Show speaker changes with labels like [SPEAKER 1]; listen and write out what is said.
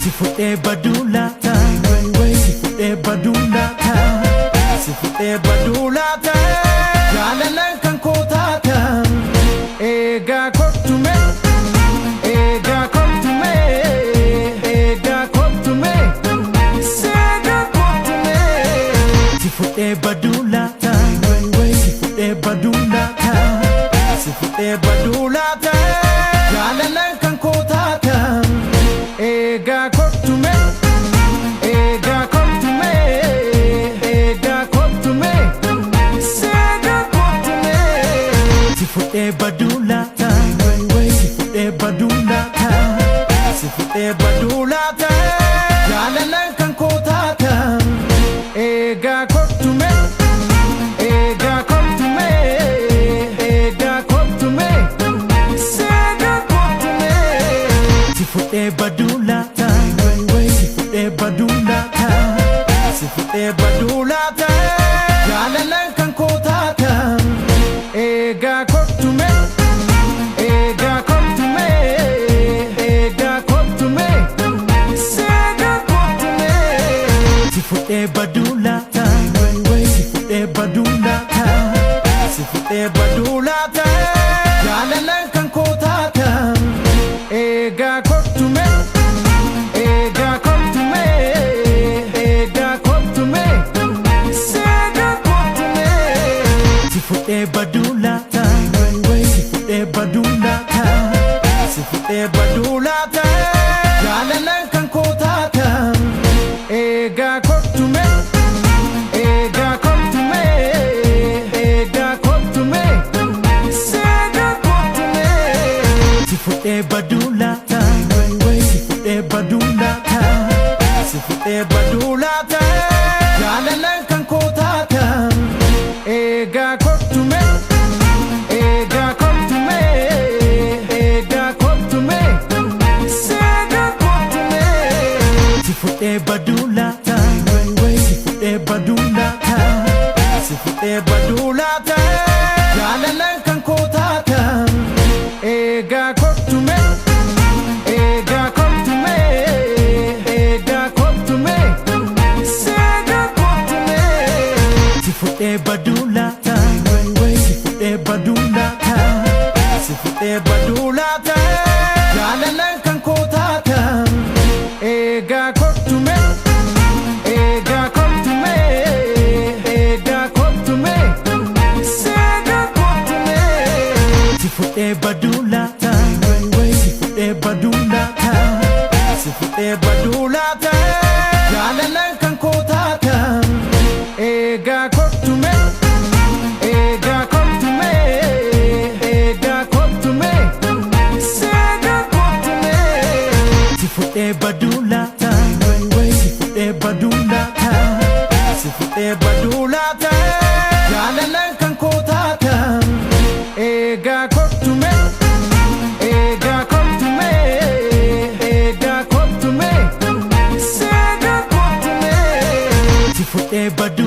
[SPEAKER 1] Sifute badulata, sifute badulata, sifute badulata. Jalalan kan kotata, ega kotume, ega kotume, ega kotume, sega kotume. Sifute badulata, sifute badulata, sifute badulata. Jalalan kan kotata, ega kotume, ega kotume, ega kotume, sega kotume. Sifute badulata, sifute badulata, sifute badulata. Jalalan kan kotata, ega kotume, ega kotume, ega kotume, sega kotume. Sifute badulata, sifute badulata, sifute badulata. Jalalan kan kotata, ega kotume, ega kotume, ega kotume, sega kotume. Sifute badulata, sifute badulata, sifute badulata. Jalalan kan kotata, ega kotume, ega kotume, ega kotume, sega kotume. Sifute badulata, sifute badulata, sifute badulata. Jalalan kan kotata, ega kotume, ega kotume, ega kotume, sega kotume. Sifute badulata, sifute badulata, sifute badulata. Jalalan kan kotata, ega kotume, ega kotume, ega kotume, sega kotume. Sifute badulata, sifute badulata, sifute badulata. Jalalan kan kotata, ega kotume, ega kotume, ega kotume, sega kotume. Sifute badulata, sifute badulata, sifute badulata. Jalalan kan kotata, ega kotume, ega kotume, ega kotume, sega kotume. Sifute badulata, sifute badulata, sifute badulata. Jalalan kan kotata, ega kotume, ega kotume, ega kotume, sega kotume. Sifute badulata, sifute badulata, sifute badulata. Jalalan kan kotata, ega kotume, ega kotume, ega kotume, sega kotume. Sifute badulata.